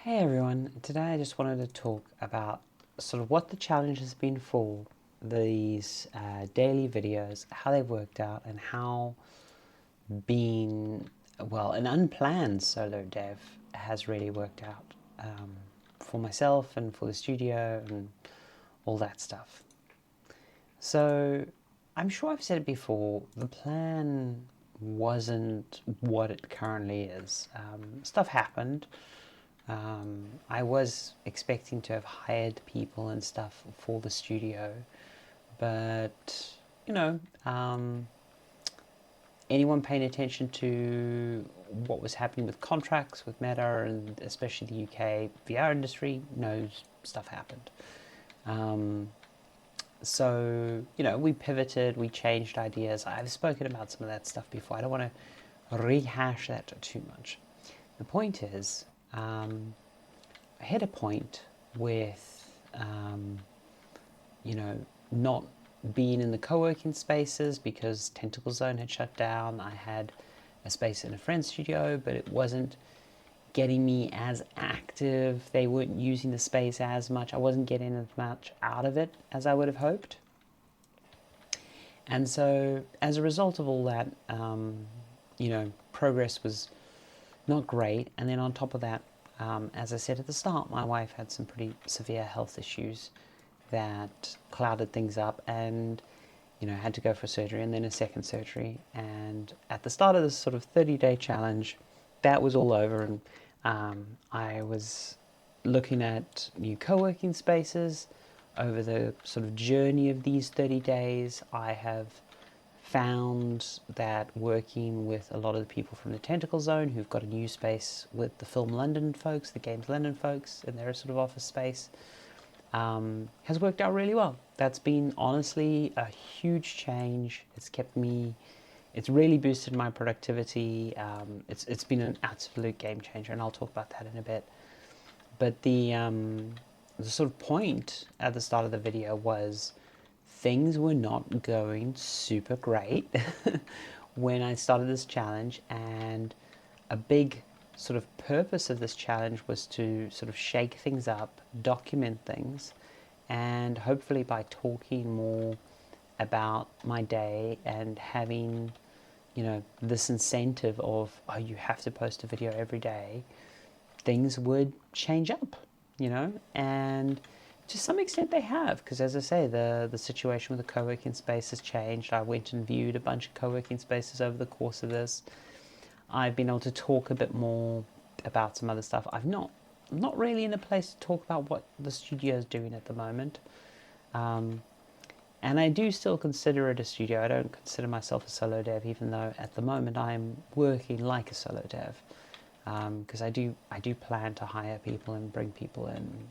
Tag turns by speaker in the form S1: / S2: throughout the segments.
S1: Hey everyone, today I just wanted to talk about sort of what the challenge has been for these daily videos, how they've worked out, and how being, well, an unplanned solo dev has really worked out for myself and for the studio and all that stuff. So, I'm sure I've said it before, the plan wasn't what it currently is. Stuff happened. I was expecting to have hired people and stuff for the studio, but you know, anyone paying attention to what was happening with contracts with Meta and especially the UK VR industry knows stuff happened. So, we pivoted, we changed ideas. I've spoken about some of that stuff before. I don't want to rehash that too much. The point is, I hit a point with, not being in the co-working spaces because Tentacle Zone had shut down. I had a space in a friend's studio, but it wasn't getting me as active. They weren't using the space as much. I wasn't getting as much out of it as I would have hoped. And so, as a result of all that, progress was not great. And then on top of that, as I said at the start, my wife had some pretty severe health issues that clouded things up, and had to go for surgery and then a second surgery. And at the start of this sort of 30-day challenge, that was all over, and I was looking at new co-working spaces. Over the sort of journey of these 30 days, I have found that working with a lot of the people from the Tentacle Zone who've got a new space with the Film London folks, the Games London folks in their sort of office space, has worked out really well. That's been honestly a huge change. It's really boosted my productivity. It's been an absolute game changer, and I'll talk about that in a bit. But the sort of point at the start of the video was things were not going super great when I started this challenge, and a big sort of purpose of this challenge was to sort of shake things up, document things, and hopefully by talking more about my day and having this incentive of, oh, you have to post a video every day, things would change up, and to some extent they have, because as I say, the situation with the co-working space has changed. I went and viewed a bunch of co-working spaces over the course of this. I've been able to talk a bit more about some other stuff. I'm not really in a place to talk about what the studio is doing at the moment. And I do still consider it a studio. I don't consider myself a solo dev, even though at the moment I'm working like a solo dev. Because I do plan to hire people and bring people in.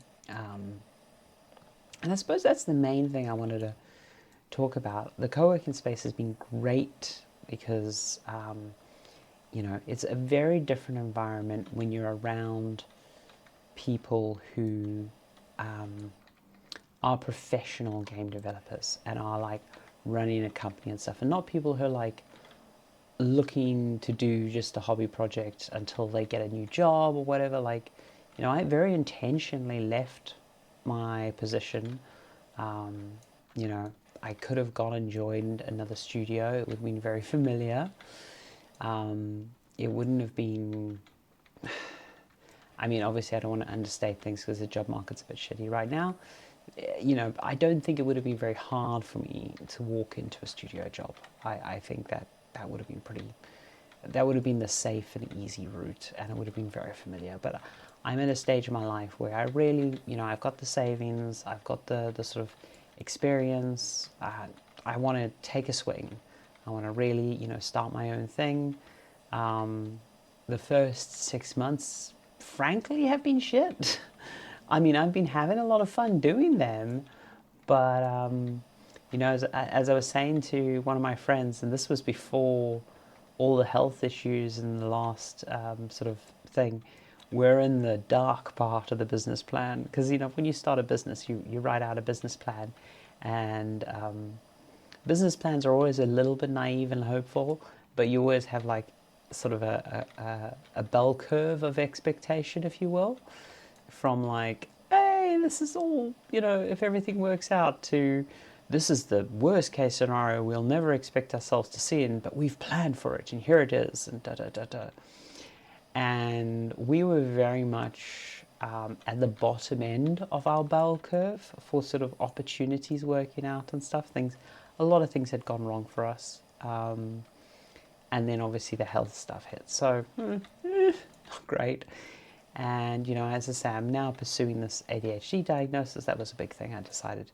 S1: And I suppose that's the main thing I wanted to talk about. The co-working space has been great because, it's a very different environment when you're around people who are professional game developers and are like running a company and stuff, and not people who are like looking to do just a hobby project until they get a new job or whatever. I very intentionally left my position. I could have gone and joined another studio. It would have been very familiar. It wouldn't have been... I mean, obviously I don't want to understate things because the job market's a bit shitty right now. I don't think it would have been very hard for me to walk into a studio job. I think that would have been that would have been the safe and easy route, and it would have been very familiar. But I'm at a stage in my life where I really, I've got the savings, I've got the sort of experience. I want to take a swing. I want to really, start my own thing. The first 6 months, frankly, have been shit. I mean, I've been having a lot of fun doing them, but, as I was saying to one of my friends, and this was before all the health issues in the last sort of thing, we're in the dark part of the business plan. Because, when you start a business, you write out a business plan, and business plans are always a little bit naive and hopeful, but you always have like sort of a bell curve of expectation, if you will. from like, hey, this is all, you know, if everything works out, to this is the worst case scenario we'll never expect ourselves to see in, but we've planned for it, and here it is, and da da da da. And we were very much at the bottom end of our bell curve for sort of opportunities working out and stuff. A lot of things had gone wrong for us. And then obviously the health stuff hit. So, not great. And, you know, as I say, I'm now pursuing this ADHD diagnosis. That was a big thing I decided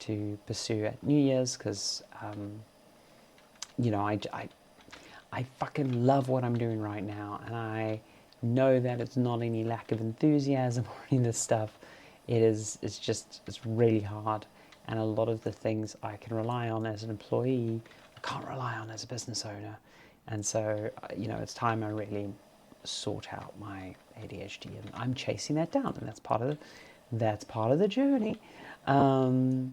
S1: to pursue at New Year's because, you know, I fucking love what I'm doing right now. And I know that it's not any lack of enthusiasm or any of this stuff. It's really hard. And a lot of the things I can rely on as an employee, I can't rely on as a business owner. And so, you know, it's time I really sort out my ADHD, and I'm chasing that down, and that's part of the journey. But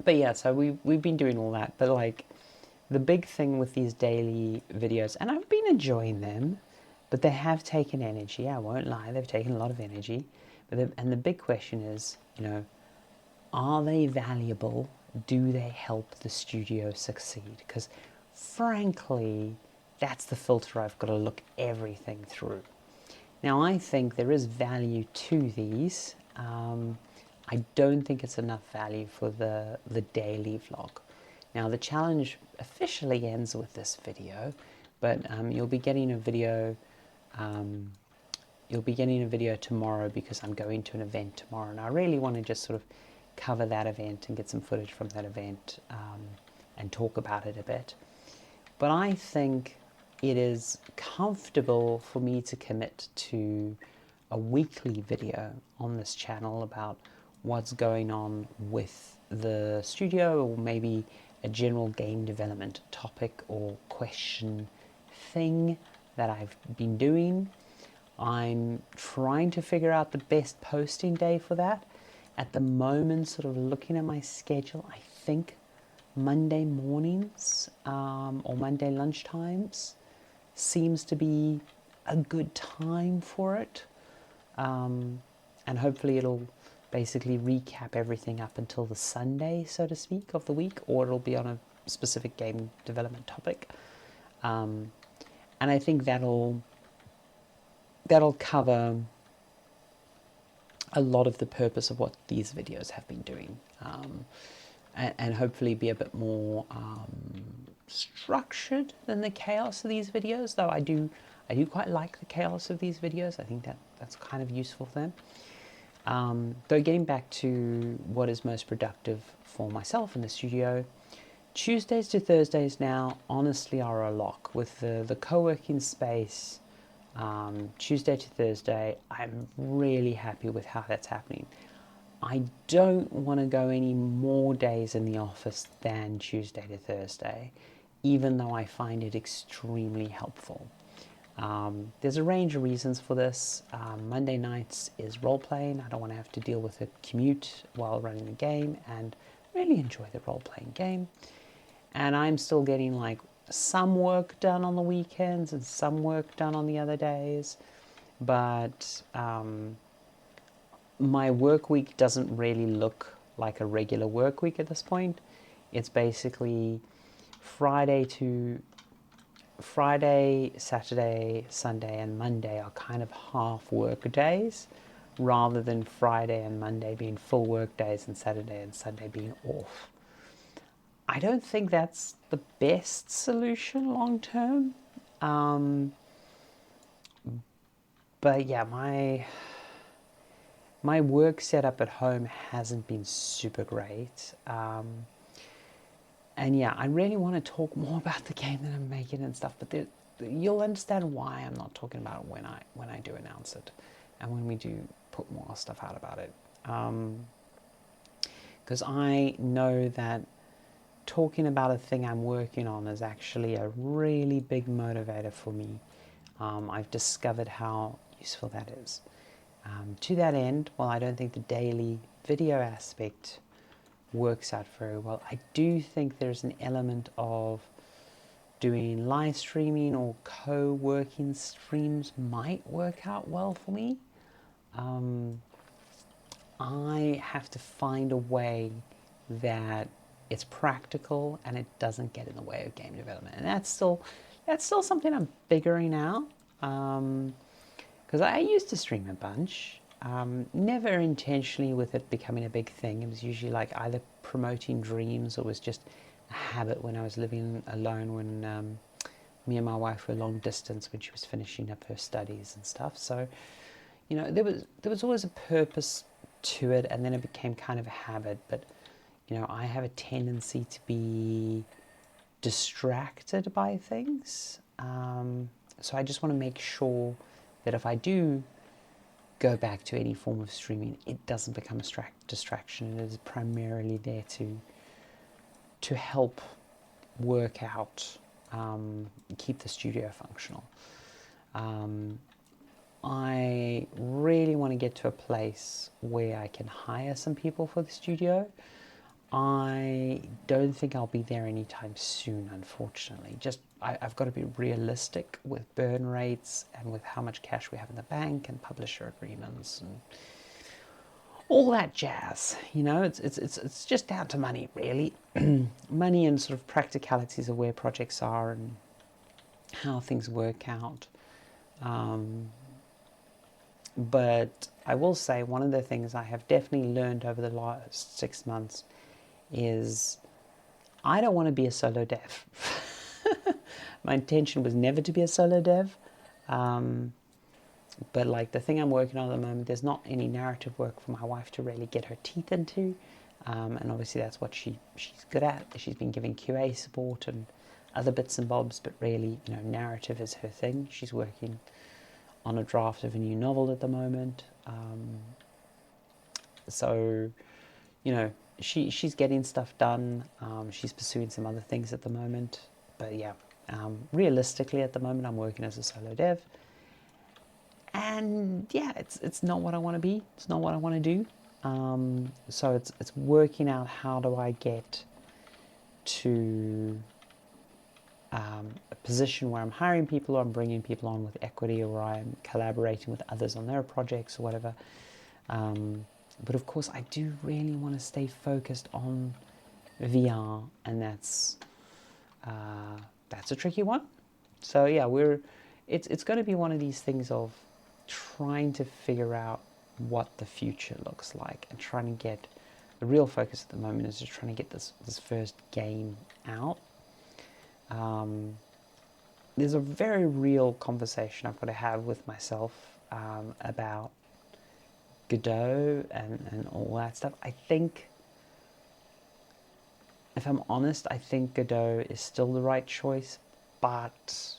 S1: yeah, so we've been doing all that. But like, the big thing with these daily videos, and I've been enjoying them, but they have taken energy. I won't lie, they've taken a lot of energy. And the big question is, you know, are they valuable? Do they help the studio succeed? Because frankly, that's the filter I've got to look everything through. Now, I think there is value to these. I don't think it's enough value for the daily vlog. Now, the challenge officially ends with this video, but you'll be getting a video. You'll be getting a video tomorrow because I'm going to an event tomorrow, and I really want to just sort of cover that event and get some footage from that event and talk about it a bit. But I think it is comfortable for me to commit to a weekly video on this channel about what's going on with the studio, or maybe a general game development topic or question thing that I've been doing. I'm trying to figure out the best posting day for that. At the moment, sort of looking at my schedule, I think Monday mornings or Monday lunchtimes seems to be a good time for it. And hopefully it'll basically recap everything up until the Sunday, so to speak, of the week, or it'll be on a specific game development topic. And I think that'll cover a lot of the purpose of what these videos have been doing, and hopefully be a bit more structured than the chaos of these videos, though I do quite like the chaos of these videos. I think that's kind of useful for them. Though getting back to what is most productive for myself in the studio, Tuesdays to Thursdays now honestly are a lock. With the co-working space, Tuesday to Thursday, I'm really happy with how that's happening. I don't want to go any more days in the office than Tuesday to Thursday, even though I find it extremely helpful. There's a range of reasons for this. Monday nights is role-playing. I don't want to have to deal with a commute while running the game, and really enjoy the role-playing game. And I'm still getting like some work done on the weekends and some work done on the other days, but my work week doesn't really look like a regular work week at this point. It's basically Friday, Saturday, Sunday, and Monday are kind of half work days, rather than Friday and Monday being full work days and Saturday and Sunday being off. I don't think that's the best solution long term. But yeah, my work setup at home hasn't been super great. And yeah, I really want to talk more about the game that I'm making and stuff, but you'll understand why I'm not talking about it when I do announce it, and when we do put more stuff out about it. Because I know that talking about a thing I'm working on is actually a really big motivator for me. I've discovered how useful that is. To that end, while I don't think the daily video aspect works out very well, I do think there's an element of doing live streaming or co-working streams might work out well for me. I have to find a way that it's practical and it doesn't get in the way of game development, and that's still something I'm figuring out. Because I used to stream a bunch, never intentionally with it becoming a big thing. It was usually like either promoting dreams or was just a habit when I was living alone, when me and my wife were long distance when she was finishing up her studies and stuff. So, there was always a purpose to it, and then it became kind of a habit. But I have a tendency to be distracted by things. So I just want to make sure that if I do go back to any form of streaming, it doesn't become a distraction. It is primarily there to help work out, keep the studio functional. I really want to get to a place where I can hire some people for the studio. I don't think I'll be there anytime soon, unfortunately. I've got to be realistic with burn rates and with how much cash we have in the bank and publisher agreements and all that jazz. It's just down to money, really. Money and sort of practicalities of where projects are and how things work out. But I will say one of the things I have definitely learned over the last 6 months is I don't want to be a solo dev. My intention was never to be a solo dev. But like the thing I'm working on at the moment, there's not any narrative work for my wife to really get her teeth into. And obviously that's what she's good at. She's been giving QA support and other bits and bobs, but really, narrative is her thing. She's working on a draft of a new novel at the moment. So, she's getting stuff done. She's pursuing some other things at the moment. But yeah, realistically at the moment, I'm working as a solo dev. And yeah, it's not what I want to be. It's not what I want to do. So it's working out how do I get to a position where I'm hiring people or I'm bringing people on with equity or I'm collaborating with others on their projects or whatever. But of course, I do really want to stay focused on VR, and that's a tricky one. So yeah, it's going to be one of these things of trying to figure out what the future looks like and trying to get the real focus at the moment is just trying to get this first game out. There's a very real conversation I've got to have with myself about Godot and all that stuff. I think, if I'm honest, I think Godot is still the right choice, but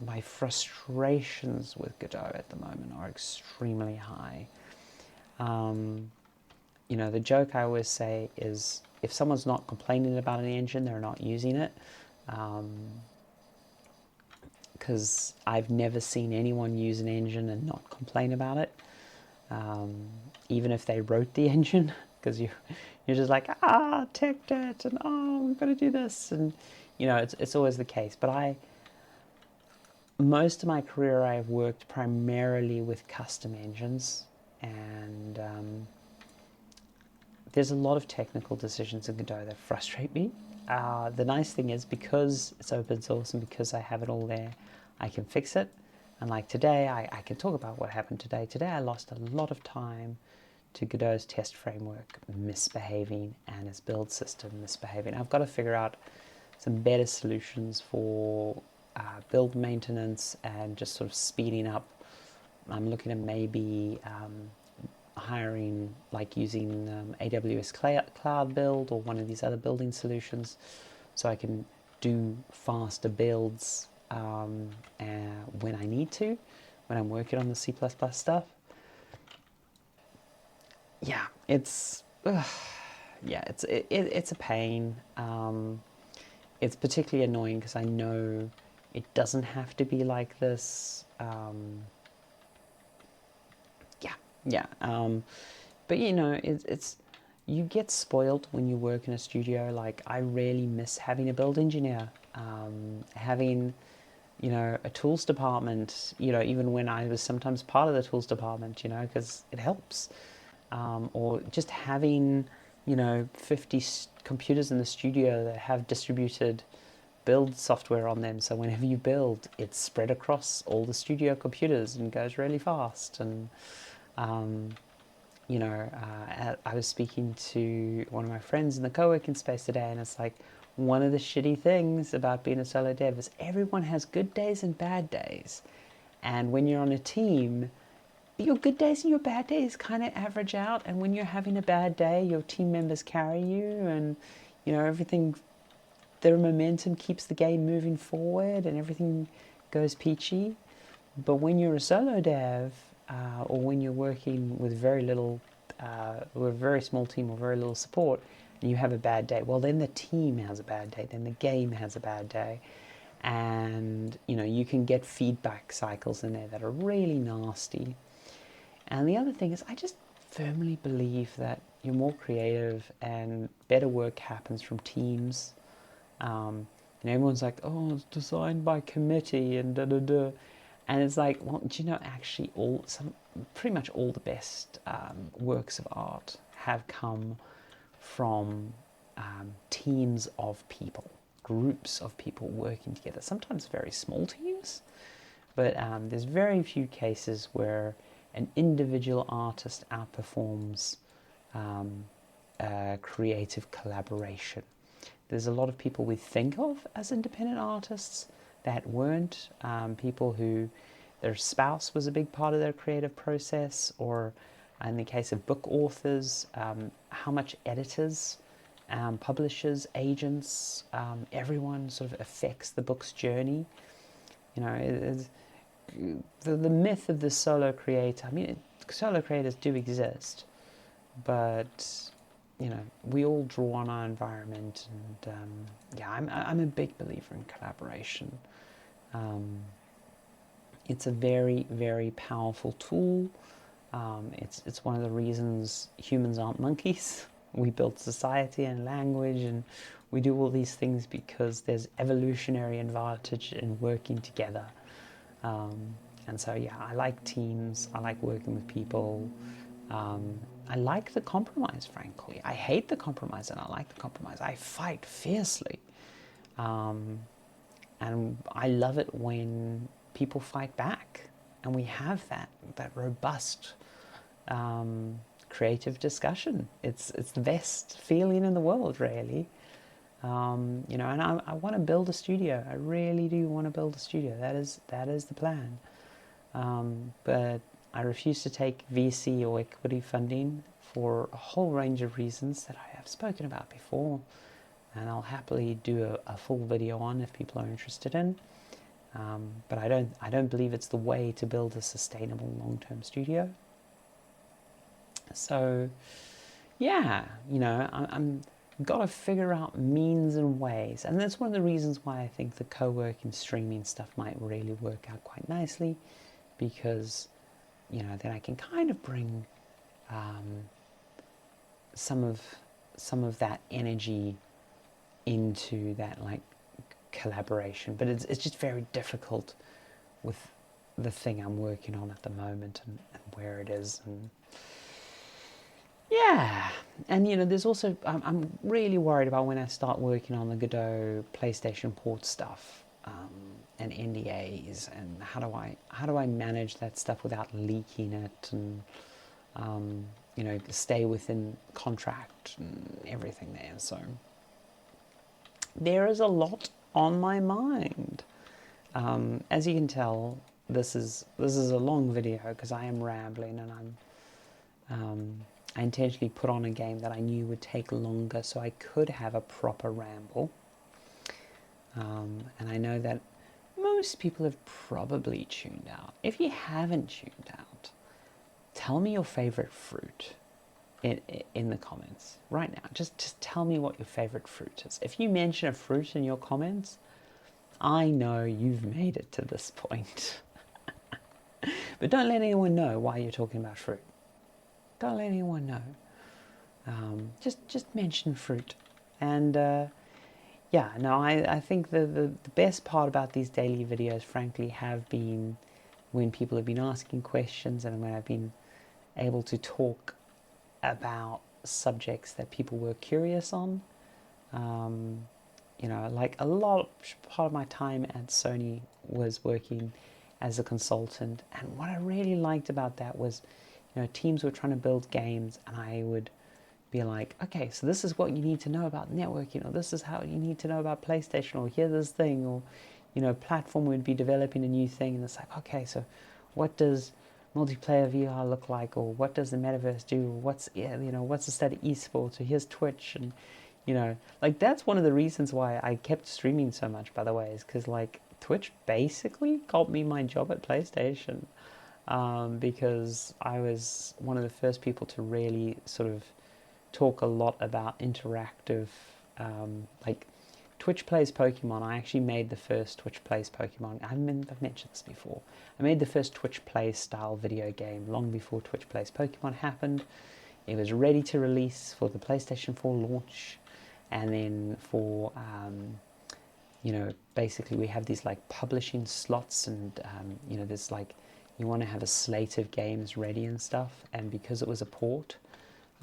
S1: my frustrations with Godot at the moment are extremely high. The joke I always say is if someone's not complaining about an engine, they're not using it. Because I've never seen anyone use an engine and not complain about it. Even if they wrote the engine, because you're just like, tech debt, and we've got to do this, and it's always the case. But most of my career I've worked primarily with custom engines, and there's a lot of technical decisions in Godot that frustrate me. The nice thing is, because it's open source and because I have it all there, I can fix it. And like today, I can talk about what happened today. Today I lost a lot of time to Godot's test framework misbehaving and its build system misbehaving. I've got to figure out some better solutions for build maintenance and just sort of speeding up. I'm looking at maybe hiring, like using AWS Cloud Build or one of these other building solutions so I can do faster builds when I need to, when I'm working on the C++ stuff. Yeah, it's a pain. It's particularly annoying because I know it doesn't have to be like this. But it's you get spoiled when you work in a studio. Like I really miss having a build engineer, having you know, a tools department, you know, even when I was sometimes part of the tools department, you know, because it helps. Or just having, you know, 50 computers in the studio that have distributed build software on them, so whenever you build, it's spread across all the studio computers and goes really fast. And you know, I was speaking to one of my friends in the co-working space today, and it's like, one of the shitty things about being a solo dev is everyone has good days and bad days. And when you're on a team, your good days and your bad days kind of average out. And when you're having a bad day, your team members carry you, and, you know, everything, their momentum keeps the game moving forward and everything goes peachy. But when you're a solo dev, or when you're working with very little, with a very small team or very little support, and you have a bad day, well, then the team has a bad day, then the game has a bad day. And, you know, you can get feedback cycles in there that are really nasty. And the other thing is, I just firmly believe that you're more creative and better work happens from teams. And everyone's like, oh, it's designed by committee and da da da. And it's like, well, do you know, actually pretty much all the best works of art have come from teams of people, groups of people working together, sometimes very small teams, but there's very few cases where an individual artist outperforms creative collaboration. There's a lot of people we think of as independent artists that weren't, people who their spouse was a big part of their creative process, or in the case of book authors, how much editors, publishers, agents, everyone sort of affects the book's journey. You know, the myth of the solo creator, I mean, solo creators do exist, but, you know, we all draw on our environment, and yeah, I'm a big believer in collaboration. It's a very, very powerful tool. It's one of the reasons humans aren't monkeys. We built society and language, and we do all these things because there's evolutionary advantage in working together. And so, yeah, I like teams. I like working with people. I like the compromise, frankly. I hate the compromise, and I like the compromise. I fight fiercely. And I love it when people fight back, and we have that robust creative discussion. It's the best feeling in the world, really. You know, and I want to build a studio. I really do want to build a studio. That is the plan. But I refuse to take VC or equity funding for a whole range of reasons that I have spoken about before, and I'll happily do a full video on if people are interested in. But I don't believe it's the way to build a sustainable long-term studio. So, yeah, you know, I'm got to figure out means and ways, and that's one of the reasons why I think the co-working streaming stuff might really work out quite nicely, because, you know, then I can kind of bring some of that energy into that, like, collaboration. But it's just very difficult with the thing I'm working on at the moment, and where it is, and yeah. And, you know, there's also, I'm really worried about when I start working on the Godot PlayStation port stuff, and NDAs, and how do I manage that stuff without leaking it, and you know, stay within contract and everything there. So there is a lot on my mind. As you can tell, this is a long video because I am rambling, and I intentionally put on a game that I knew would take longer so I could have a proper ramble. And I know that most people have probably tuned out. If you haven't tuned out, tell me your favorite fruit in the comments right now. Just tell me what your favorite fruit is. If you mention a fruit in your comments, I know you've made it to this point. But don't let anyone know why you're talking about fruit. Don't let anyone know. Just mention fruit. And yeah, no, I think the best part about these daily videos, frankly, have been when people have been asking questions and when I've been able to talk about subjects that people were curious on. Um, like a lot, part of my time at Sony was working as a consultant, and what I really liked about that was, teams were trying to build games, and I would be like, okay, so this is what you need to know about networking, or this is how you need to know about PlayStation, or here's this thing, or platform would be developing a new thing, and it's like, okay, so what does multiplayer VR look like, or what does the metaverse do? What's the state of esports? Or here's Twitch, and like that's one of the reasons why I kept streaming so much. By the way, is because like Twitch basically got me my job at PlayStation, because I was one of the first people to really sort of talk a lot about interactive, like Twitch Plays Pokemon. I actually made the first Twitch Plays Pokemon. I've mentioned this before. I made the first Twitch Plays style video game long before Twitch Plays Pokemon happened. It was ready to release for the PlayStation 4 launch, and then for basically we have these like publishing slots, and there's like you want to have a slate of games ready and stuff, and because it was a port,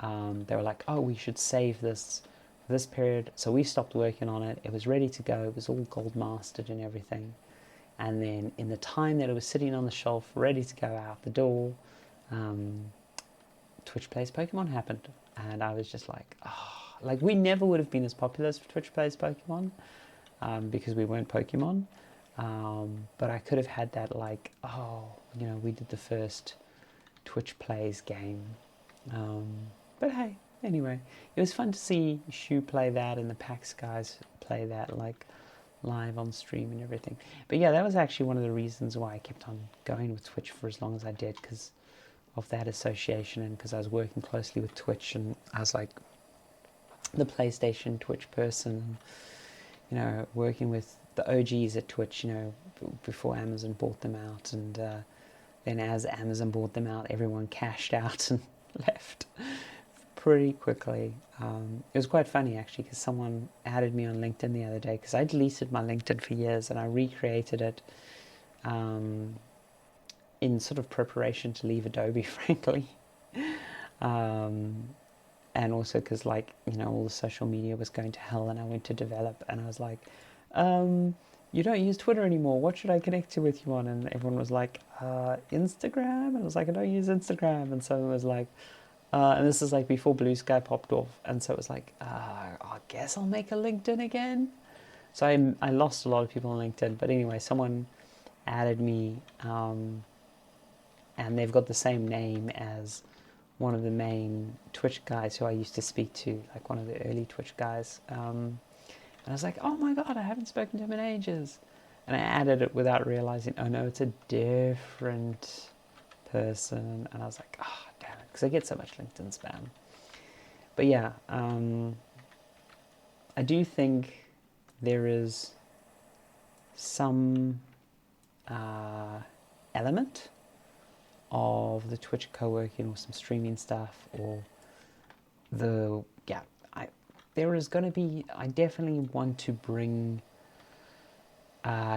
S1: they were like, oh, we should save this period. So we stopped working on it. It was ready to go. It was all gold mastered and everything. And then in the time that it was sitting on the shelf, ready to go out the door, Twitch Plays Pokemon happened. And I was just like, oh, like we never would have been as popular as Twitch Plays Pokemon, because we weren't Pokemon. But I could have had that like, oh, we did the first Twitch Plays game. But hey, anyway, it was fun to see Shu play that and the PAX guys play that like live on stream and everything. But yeah, that was actually one of the reasons why I kept on going with Twitch for as long as I did, because of that association, and because I was working closely with Twitch, and I was like the PlayStation Twitch person, working with the OGs at Twitch, before Amazon bought them out, and then as Amazon bought them out, everyone cashed out and left pretty quickly. It was quite funny actually, because someone added me on LinkedIn the other day, because I deleted my LinkedIn for years and I recreated it in sort of preparation to leave Adobe, frankly. And also because like, all the social media was going to hell, and I went to develop, and I was like, you don't use Twitter anymore, what should I connect to with you on? And everyone was like, Instagram? And I was like, I don't use Instagram. And so it was like, and this is like before Blue Sky popped off, and so it was like, I guess I'll make a LinkedIn again. So I lost a lot of people on LinkedIn, but anyway, someone added me, and they've got the same name as one of the main Twitch guys who I used to speak to, like one of the early Twitch guys. And I was like, oh my god, I haven't spoken to him in ages. And I added it without realizing, oh no, it's a different person. And I was like, oh damn it, because I get so much LinkedIn spam. But yeah, I do think there is some element of the Twitch co-working or some streaming stuff, or there is going to be, I definitely want to bring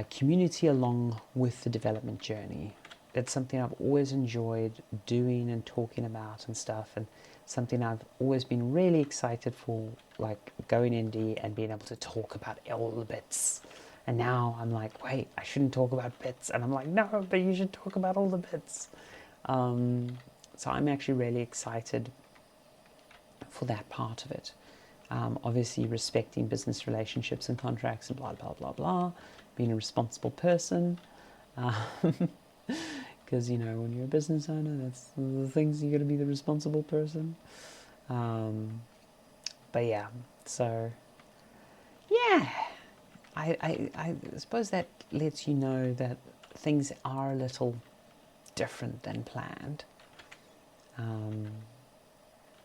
S1: community along with the development journey. It's something I've always enjoyed doing and talking about and stuff, and something I've always been really excited for, like going indie and being able to talk about all the bits. And now I'm like, wait, I shouldn't talk about bits. And I'm like, no, but you should talk about all the bits. So I'm actually really excited for that part of it. Obviously respecting business relationships and contracts and blah, blah, blah, blah. Being a responsible person. Because, when you're a business owner, that's the things you got to be the responsible person. But yeah, so, yeah. I suppose that lets you know that things are a little different than planned.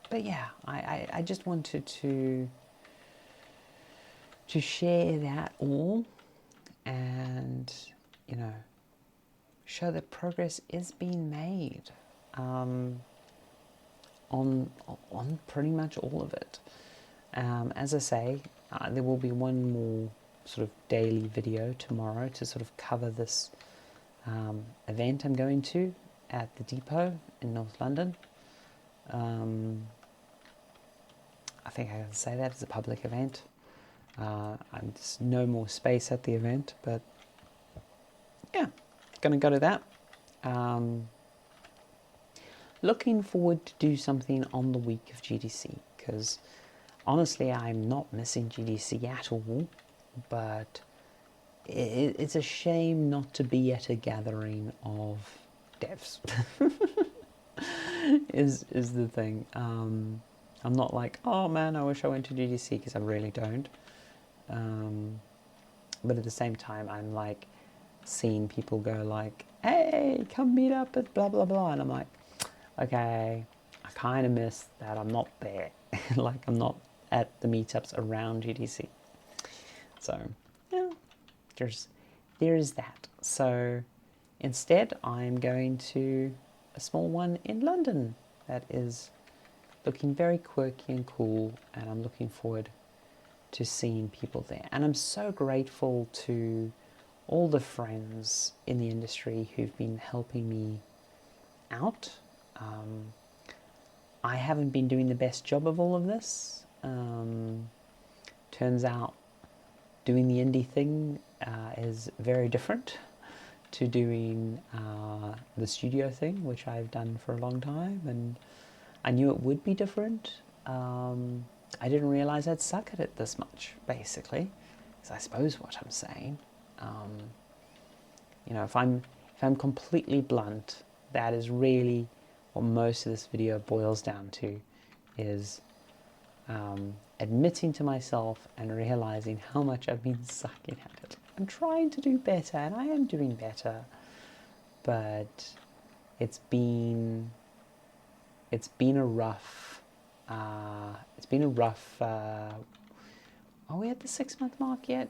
S1: But yeah, I just wanted to share that all, and show that progress is being made on pretty much all of it. As I say, there will be one more sort of daily video tomorrow to sort of cover this event I'm going to at the depot in North London. I think I can say that it's a public event. There's no more space at the event, but yeah, gonna go to that. Looking forward to do something on the week of GDC, because honestly I'm not missing GDC at all, but it's a shame not to be at a gathering of devs. is the thing. I'm not like, oh man, I wish I went to GDC, because I really don't. But at the same time, I'm like seeing people go like, hey, come meet up at blah blah blah, and I'm like, okay, I kind of miss that I'm not there. Like, I'm not at the meetups around GDC. So yeah, there's that. So instead, I'm going to a small one in London that is looking very quirky and cool, and I'm looking forward to seeing people there. And I'm so grateful to all the friends in the industry who've been helping me out. I haven't been doing the best job of all of this. Turns out doing the indie thing is very different to doing the studio thing, which I've done for a long time, and I knew it would be different. I didn't realize I'd suck at it this much, basically, is I suppose what I'm saying. You know, if I'm completely blunt, that is really what most of this video boils down to, is admitting to myself and realizing how much I've been sucking at it. I'm trying to do better, and I am doing better, but it's been a rough. Are we at the 6-month mark yet?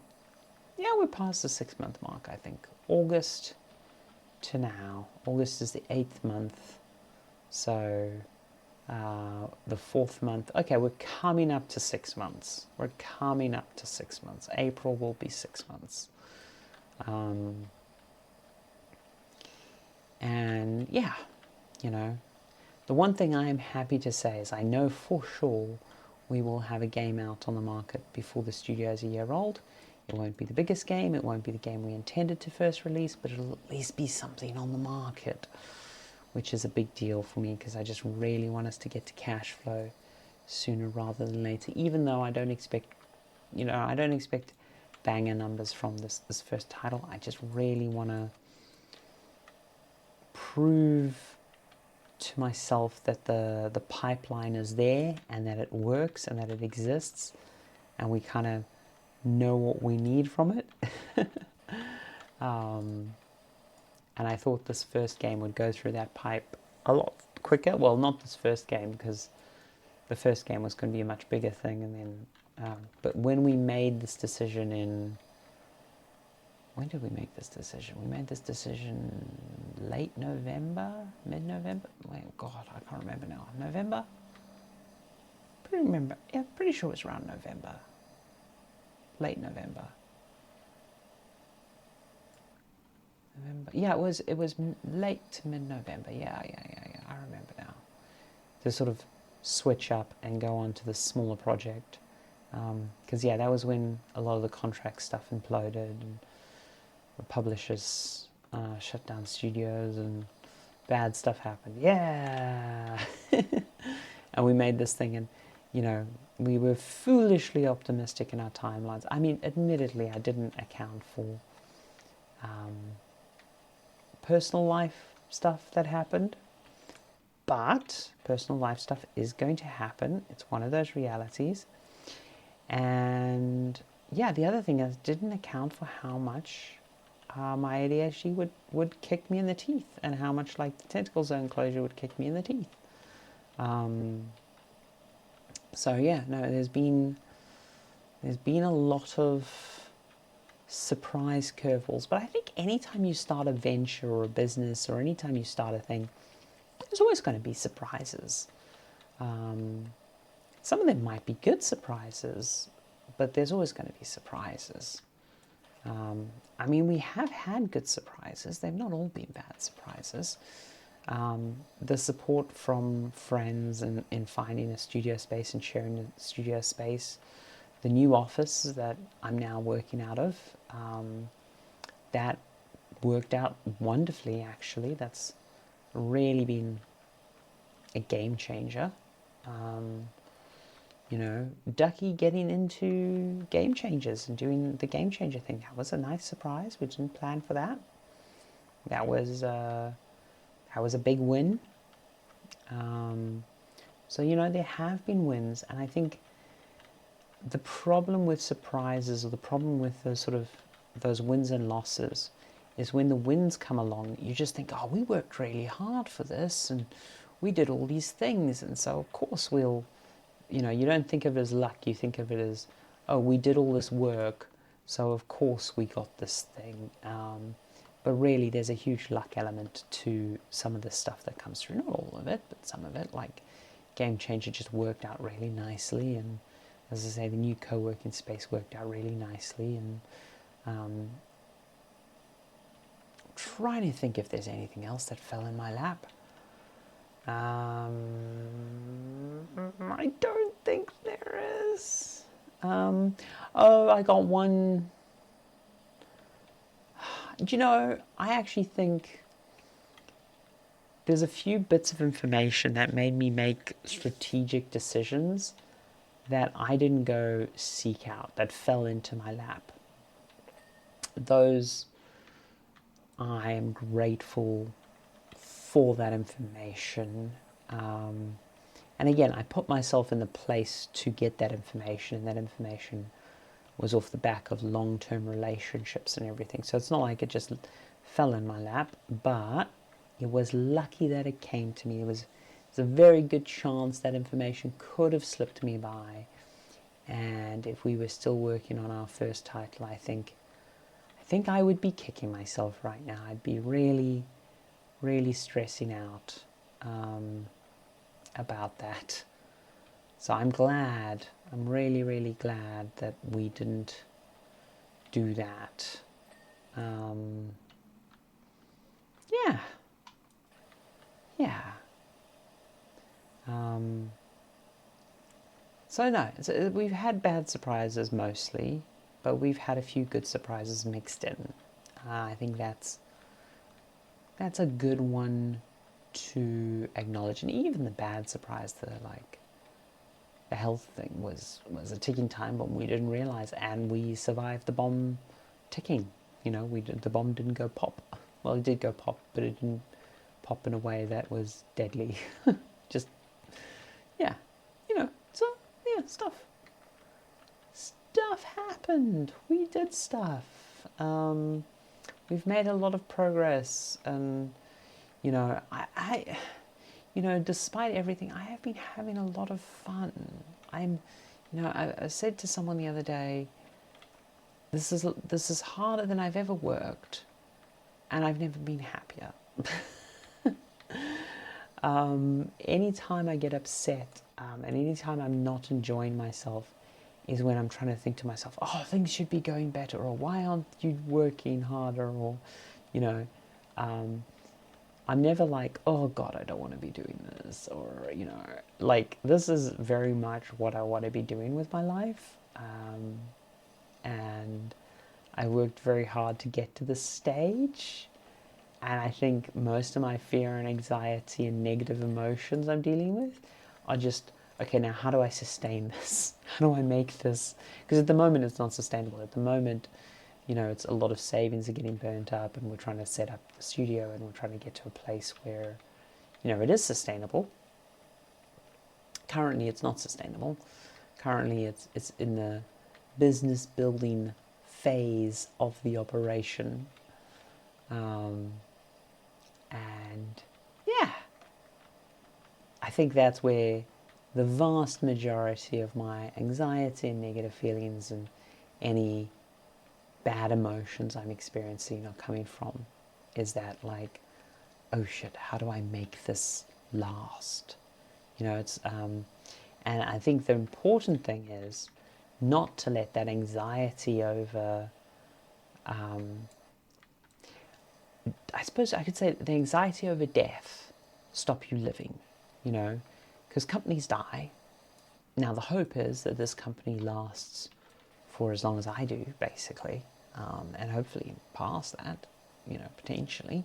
S1: Yeah, we're past the 6-month mark, I think. August to now. August is the 8th month. So the 4th month. Okay, we're coming up to 6 months. We're coming up to 6 months. April will be 6 months. And yeah, you know, the one thing I am happy to say is I know for sure we will have a game out on the market before the studio is a year old. It won't be the biggest game, it won't be the game we intended to first release, but it'll at least be something on the market, which is a big deal for me, because I just really want us to get to cash flow sooner rather than later, even though I don't expect, banger numbers from this first title. I just really want to prove to myself that the pipeline is there, and that it works, and that it exists, and we kind of know what we need from it. And I thought this first game would go through that pipe a lot quicker. Well, not this first game, because the first game was going to be a much bigger thing, and then but when we made this decision when did we make this decision? We made this decision late November, mid-November? Wait, God, I can't remember now. November? Pretty sure it was around November. Late November. Yeah, it was late to mid-November. Yeah, I remember now. To sort of switch up and go on to this smaller project. Because, yeah, that was when a lot of the contract stuff imploded, and the publishers shut down studios, and bad stuff happened. Yeah! And we made this thing, and, you know, we were foolishly optimistic in our timelines. I mean, admittedly, I didn't account for personal life stuff that happened, but personal life stuff is going to happen. It's one of those realities. And yeah, the other thing is, didn't account for how much my ADHD would kick me in the teeth, and how much like the tentacle zone closure would kick me in the teeth. So yeah, no, there's been a lot of surprise curveballs. But I think anytime you start a venture or a business, or anytime you start a thing, there's always going to be surprises. some of them might be good surprises, but there's always going to be surprises. I mean, we have had good surprises. They've not all been bad surprises. The support from friends in finding a studio space and sharing a studio space, the new office that I'm now working out of, that worked out wonderfully, actually. That's really been a game changer. You know, Ducky getting into Game Changers and doing the Game Changer thing, that was a nice surprise. We didn't plan for that. That was a big win. So, you know, there have been wins, and I think the problem with surprises, or the problem with those sort of those wins and losses, is when the wins come along, you just think, oh, we worked really hard for this, and we did all these things, and so of course we'll, you know, you don't think of it as luck, you think of it as, oh, we did all this work, so of course we got this thing. But really there's a huge luck element to some of the stuff that comes through. Not all of it, but some of it. Like Game Changer just worked out really nicely, and as I say, the new co-working space worked out really nicely, and trying to think if there's anything else that fell in my lap. I don't think there is. Oh, I got one. Do you know, I actually think there's a few bits of information that made me make strategic decisions that I didn't go seek out, that fell into my lap. Those, I am grateful for that information. And again, I put myself in the place to get that information, and that information was off the back of long-term relationships and everything. So it's not like it just fell in my lap, but it was lucky that it came to me. There's a very good chance that information could have slipped me by. And if we were still working on our first title, I think I would be kicking myself right now. I'd be really, really stressing out about that. So I'm glad, I'm really, really glad that we didn't do that. Yeah. So no, we've had bad surprises mostly, but we've had a few good surprises mixed in. I think that's a good one to acknowledge. And even the bad surprise, the health thing was a ticking time bomb we didn't realize, and we survived the bomb ticking. You know, the bomb didn't go pop. Well, it did go pop, but it didn't pop in a way that was deadly. Just, yeah, you know, so, yeah, stuff happened. We did stuff. We've made a lot of progress, and, you know, I you know, despite everything, I have been having a lot of fun. You know, I said to someone the other day, this is harder than I've ever worked, and I've never been happier. Anytime I get upset, and anytime I'm not enjoying myself, is when I'm trying to think to myself, oh, things should be going better, or why aren't you working harder, or, you know, I'm never like, oh God, I don't want to be doing this, or, you know, like, this is very much what I want to be doing with my life, and I worked very hard to get to this stage, and I think most of my fear and anxiety and negative emotions I'm dealing with are just, okay, now how do I sustain this? How do I make this? Because at the moment it's not sustainable. At the moment, you know, it's a lot of savings are getting burnt up, and we're trying to set up the studio, and we're trying to get to a place where, you know, it is sustainable. Currently it's not sustainable. Currently it's in the business building phase of the operation. And yeah, I think that's where the vast majority of my anxiety and negative feelings and any bad emotions I'm experiencing are coming from, is that, like, oh shit, how do I make this last? You know, it's And I think the important thing is not to let that anxiety over, I suppose I could say the anxiety over death stop you living, you know, because companies die. Now the hope is that this company lasts for as long as I do, basically, and hopefully past that, you know, potentially.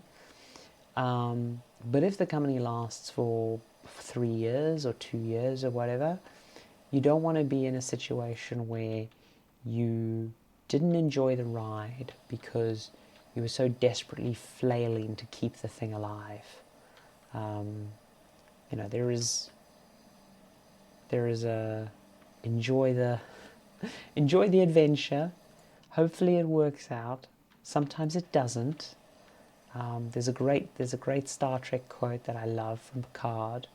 S1: But if the company lasts for 3 years or 2 years or whatever, you don't want to be in a situation where you didn't enjoy the ride because you were so desperately flailing to keep the thing alive. You know, there is a enjoy the adventure. Hopefully it works out. Sometimes it doesn't. There's a great Star Trek quote that I love from Picard.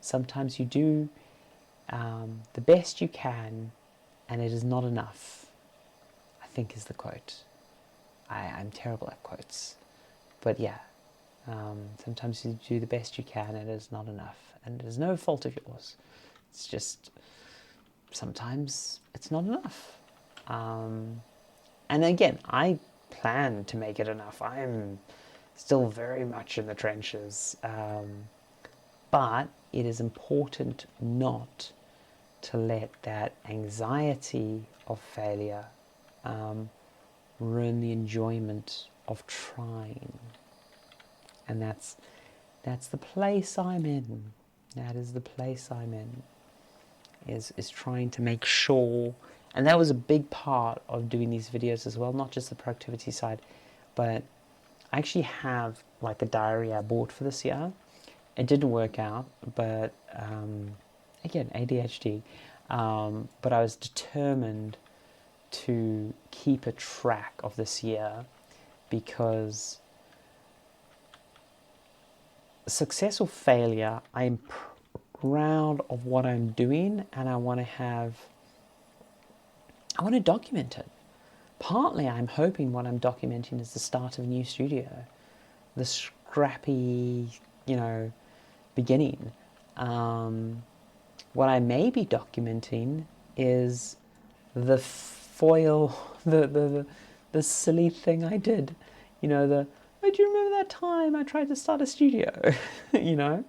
S1: Sometimes you do the best you can, and it is not enough, I think is the quote. I'm terrible at quotes, but yeah, sometimes you do the best you can and it is not enough, and it is no fault of yours. It's just sometimes it's not enough. And again, I plan to make it enough. I'm still very much in the trenches, but it is important not to let that anxiety of failure ruin the enjoyment of trying. And that's the place I'm in. That is the place I'm in. Is trying to make sure, and that was a big part of doing these videos as well, not just the productivity side, but I actually have like a diary I bought for this year. It didn't work out, but again, ADHD, but I was determined to keep a track of this year, because success or failure, I'm proud of what I'm doing, and I want to document it. Partly I'm hoping what I'm documenting is the start of a new studio, the scrappy, you know, beginning. What I may be documenting is the foil, the silly thing I did. You know, oh, do you remember that time I tried to start a studio? You know,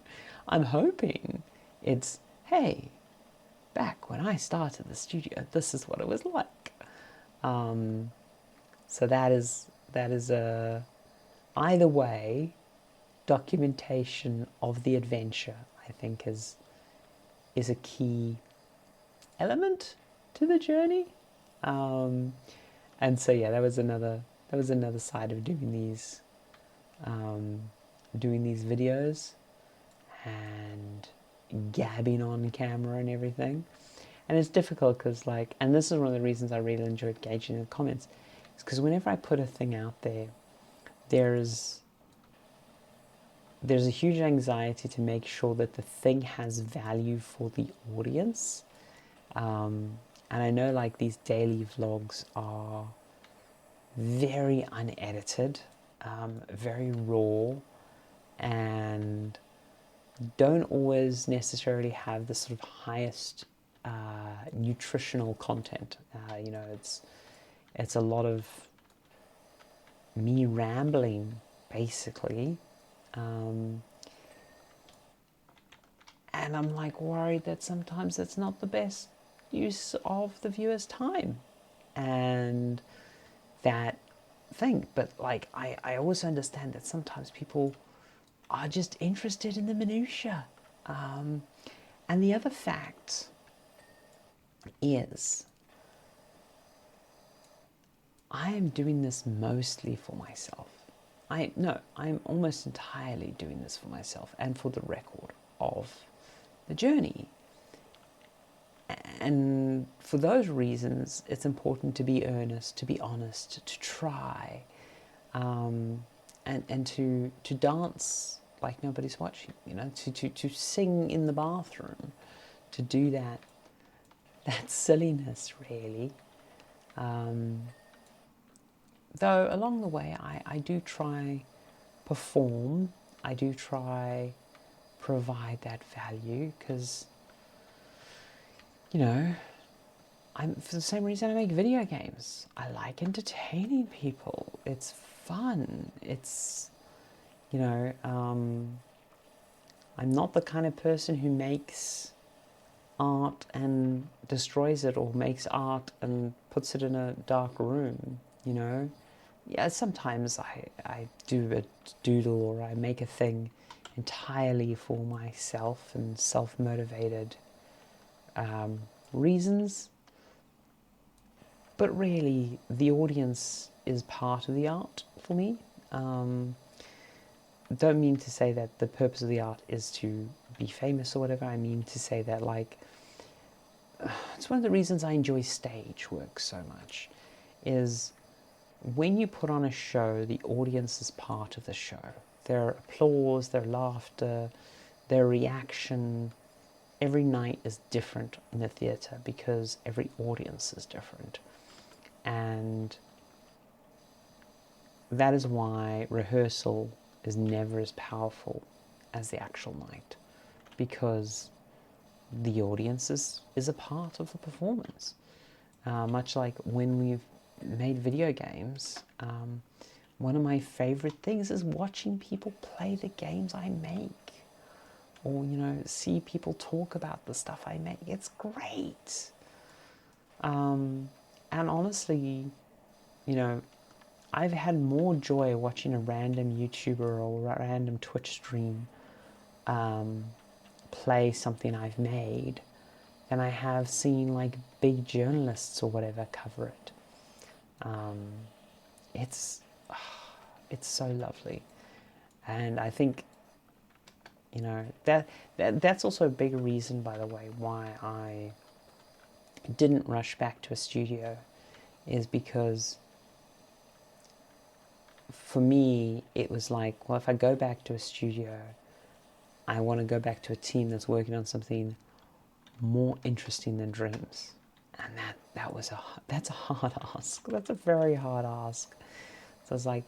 S1: I'm hoping it's, hey, back when I started the studio, this is what it was like. So that is a, either way, documentation of the adventure, I think, is a key element to the journey. And so yeah, that was another side of doing these videos and gabbing on camera and everything. And it's difficult because, like, and this is one of the reasons I really enjoyed gauging in the comments, is because whenever I put a thing out there, there's a huge anxiety to make sure that the thing has value for the audience. And I know, like, these daily vlogs are very unedited, very raw, and don't always necessarily have the sort of highest nutritional content. You know, it's a lot of me rambling, basically, and I'm like worried that sometimes it's not the best use of the viewer's time, and that thing. But like, I also understand that sometimes people are just interested in the minutiae. And the other fact is, I am doing this mostly for myself. I'm almost entirely doing this for myself and for the record of the journey. And for those reasons, it's important to be earnest, to be honest, to try, and to dance like nobody's watching, you know, to sing in the bathroom, to do that silliness, really. Though along the way, I do try perform, I do try provide that value, because you know, for the same reason I make video games. I like entertaining people. It's fun. It's, you know, I'm not the kind of person who makes art and destroys it, or makes art and puts it in a dark room, you know. Yeah, sometimes I do a doodle, or I make a thing entirely for myself and self-motivated reasons. But really, the audience is part of the art for me. Don't mean to say that the purpose of the art is to be famous or whatever. I mean to say that, like, it's one of the reasons I enjoy stage work so much, is when you put on a show, the audience is part of the show. Their applause, their laughter, their reaction, every night is different in the theatre because every audience is different. And that is why rehearsal is never as powerful as the actual night, because the audience is a part of the performance. Much like when we've made video games, one of my favorite things is watching people play the games I make, or, you know, see people talk about the stuff I make. It's great. And honestly, you know, I've had more joy watching a random YouTuber or a random Twitch stream play something I've made than I have seen, like, big journalists or whatever cover it. It's so lovely. And I think, you know, that's also a big reason, by the way, why I didn't rush back to a studio, is because for me it was like, well, if I go back to a studio, I want to go back to a team that's working on something more interesting than dreams. And that's a hard ask. That's a very hard ask. So it's like,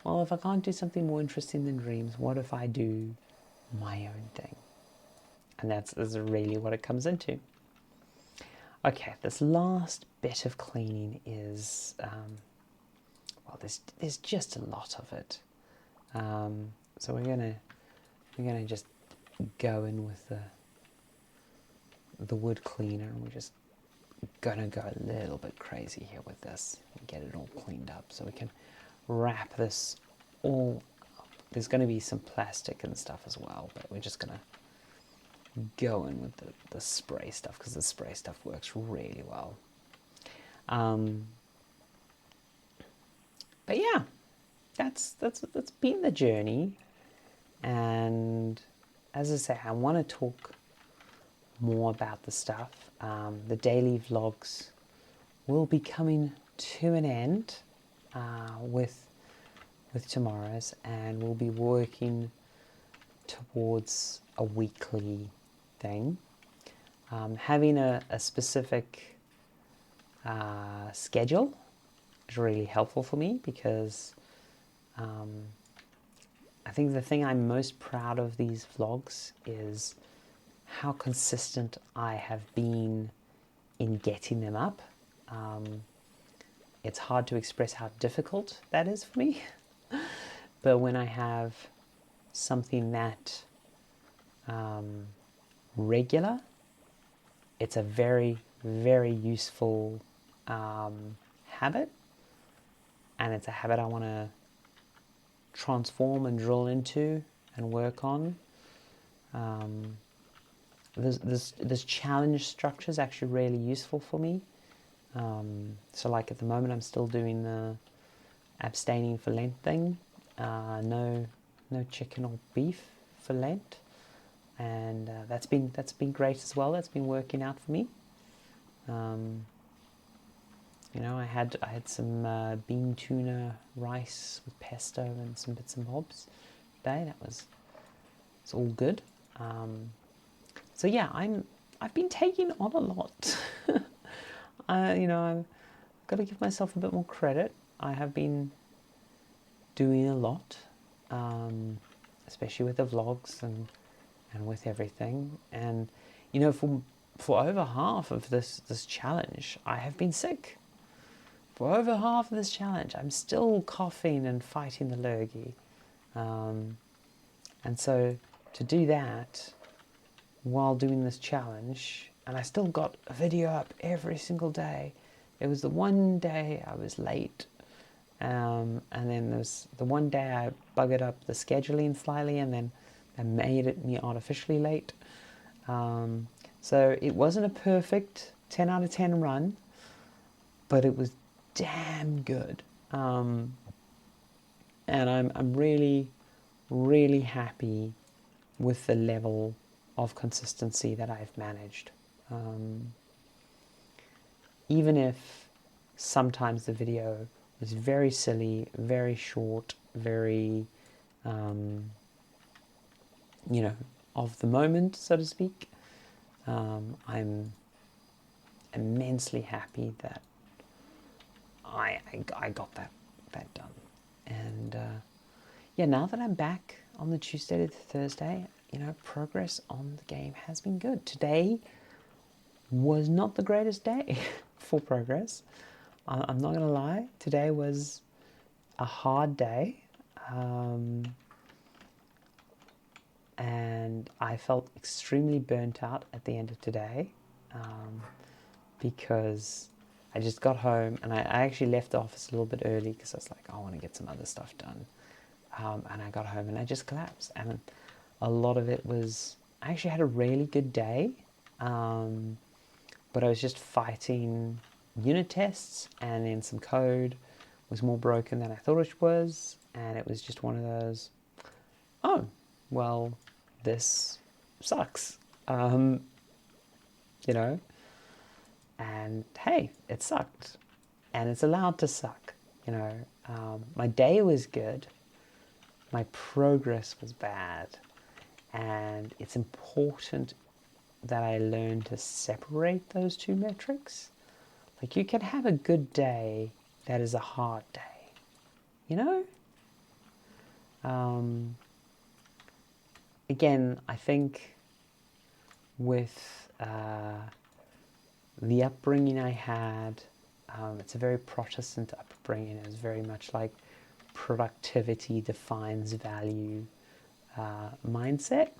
S1: well, if I can't do something more interesting than dreams, what if I do my own thing? And that's really what it comes into. Okay, this last bit of cleaning is, well, there's just a lot of it. So we're gonna just go in with the wood cleaner, and we're just gonna go a little bit crazy here with this and get it all cleaned up so we can wrap this all up. There's going to be some plastic and stuff as well, but we're just going to go in with the spray stuff, because the spray stuff works really well. But yeah, that's been the journey. And as I say, I want to talk more about the stuff. The daily vlogs will be coming to an end with tomorrow's, and we'll be working towards a weekly thing. Having a specific schedule is really helpful for me, because I think the thing I'm most proud of these vlogs is how consistent I have been in getting them up. It's hard to express how difficult that is for me. But when I have something that regular, it's a very, very useful habit. And it's a habit I want to transform and drill into and work on. This challenge structure is actually really useful for me. So like at the moment I'm still doing the abstaining for Lent thing. No chicken or beef for Lent, and that's been great as well. That's been working out for me. You know, I had some bean tuna rice with pesto and some bits and bobs today. It's all good. So yeah, I've been taking on a lot. You know, I've got to give myself a bit more credit. I have been doing a lot, especially with the vlogs and with everything. And you know, for over half of this challenge, I have been sick. For over half of this challenge, I'm still coughing and fighting the lurgy. And so to do that while doing this challenge, and I still got a video up every single day. It was the one day I was late, and then there's the one day I buggered up the scheduling slightly, and then that made it me artificially late. So it wasn't a perfect 10 out of 10 run, but it was damn good. And I'm really, really happy with the level of consistency that I've managed. Even if sometimes the video was very silly, very short, very, of the moment, so to speak, I'm immensely happy that I got that done. And now that I'm back on the Tuesday to the Thursday, progress on the game has been good. Today was not the greatest day for progress. I'm not going to lie. Today was a hard day. And I felt extremely burnt out at the end of today because I just got home and I actually left the office a little bit early because I was like, I want to get some other stuff done. And I got home and I just collapsed. And a lot of it was, I actually had a really good day, but I was just fighting unit tests, and then some code was more broken than I thought it was. And it was just one of those, oh, well, this sucks, and hey, it sucked, and it's allowed to suck, my day was good, my progress was bad, and it's important that I learn to separate those two metrics. Like, you can have a good day that is a hard day, Again, I think with the upbringing I had, it's a very Protestant upbringing. It was very much like productivity defines value mindset,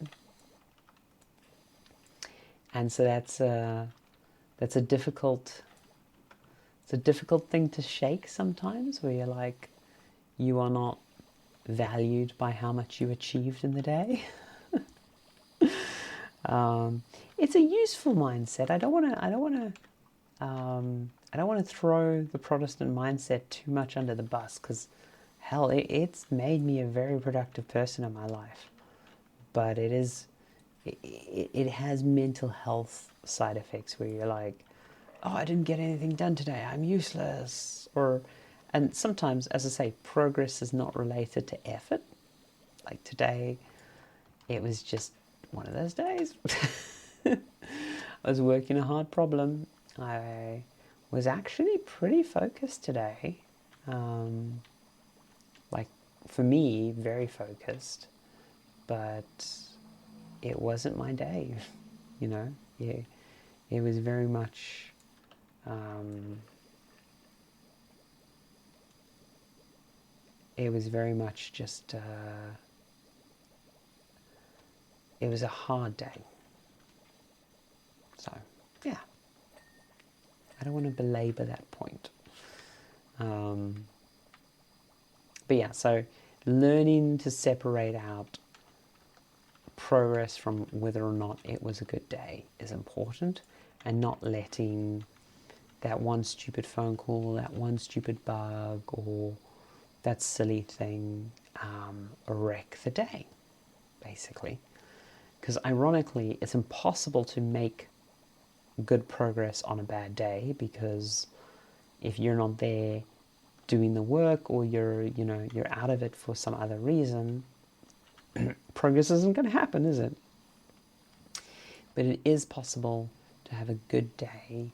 S1: and so that's a difficult thing to shake sometimes, where you're like, you are not valued by how much you achieved in the day. It's a useful mindset. I don't want to throw the Protestant mindset too much under the bus, because hell, it's made me a very productive person in my life. But it has mental health side effects where you're like, oh, I didn't get anything done today, I'm useless. And sometimes, as I say, progress is not related to effort. Like today, it was just one of those days. I was working a hard problem. I was actually pretty focused today. Like, for me, very focused. But it wasn't my day, Yeah, it was very much... it was very much just... it was a hard day. So, yeah. I don't want to belabor that point. But yeah, so learning to separate out progress from whether or not it was a good day is important, and not letting that one stupid phone call, that one stupid bug, or that silly thing wreck the day, basically. Because ironically, it's impossible to make good progress on a bad day, because if you're not there doing the work, or you're out of it for some other reason, progress isn't going to happen, is it? But it is possible to have a good day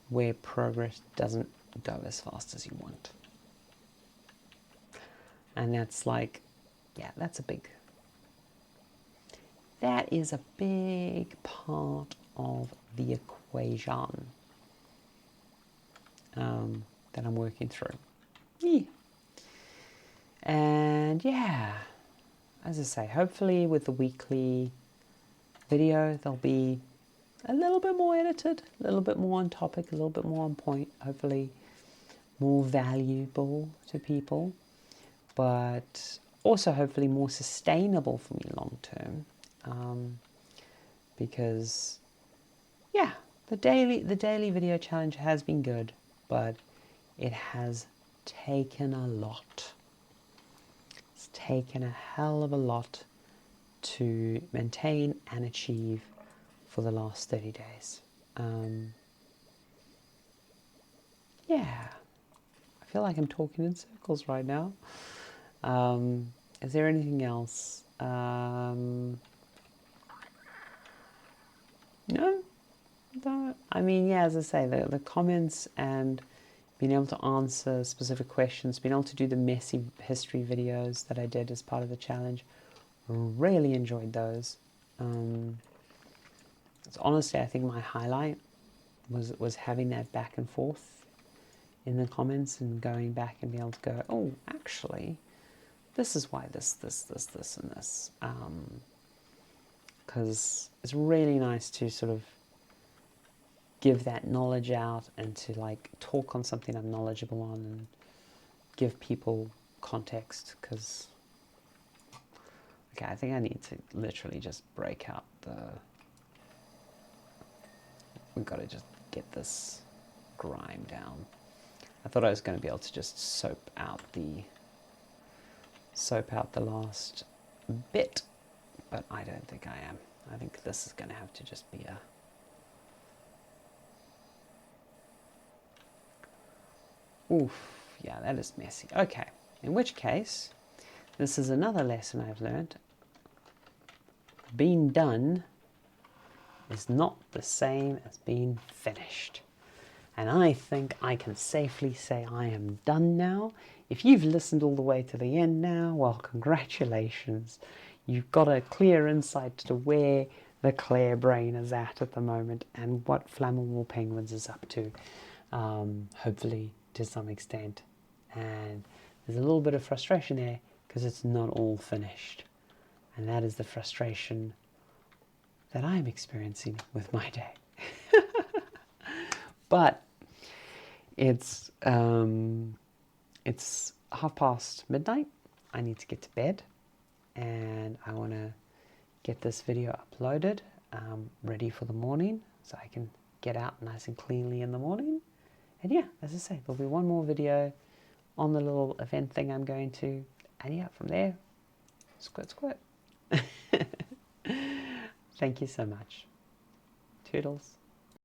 S1: where progress doesn't go as fast as you want. And that's like, yeah, that is a big part of the equation that I'm working through. Yeah. And yeah, as I say, hopefully with the weekly video, they'll be a little bit more edited, a little bit more on topic, a little bit more on point, hopefully more valuable to people, but also hopefully more sustainable for me long term, because yeah, the daily video challenge has been good, but it has taken a lot. It's taken a hell of a lot to maintain and achieve for the last 30 days. Yeah, I feel like I'm talking in circles right now. Is there anything else? No? I mean, yeah, as I say, the comments and being able to answer specific questions, being able to do the messy history videos that I did as part of the challenge, really enjoyed those. Honestly, I think my highlight was having that back and forth in the comments and going back and being able to go, oh, actually, this is why this, and this. Because it's really nice to sort of give that knowledge out and to like talk on something I'm knowledgeable on and give people context. Because, okay, I think I need to literally just break out we've got to just get this grime down. I thought I was going to be able to just soap out the last bit, but I don't think I am. I think this is going to have to just be oof, yeah, that is messy. Okay, in which case, this is another lesson I've learned. Being done is not the same as being finished. And I think I can safely say I am done now. If you've listened all the way to the end now, well, congratulations. You've got a clear insight to where the Claire brain is at the moment and what Flammable Penguins is up to, hopefully to some extent. And there's a little bit of frustration there because it's not all finished. And that is the frustration that I'm experiencing with my day. But it's midnight. I need to get to bed, and I want to get this video uploaded, ready for the morning, so I can get out nice and cleanly in the morning. And yeah, as I say, there'll be one more video on the little event thing I'm going to, and yeah, from there, squirt, squirt. Thank you so much. Toodles.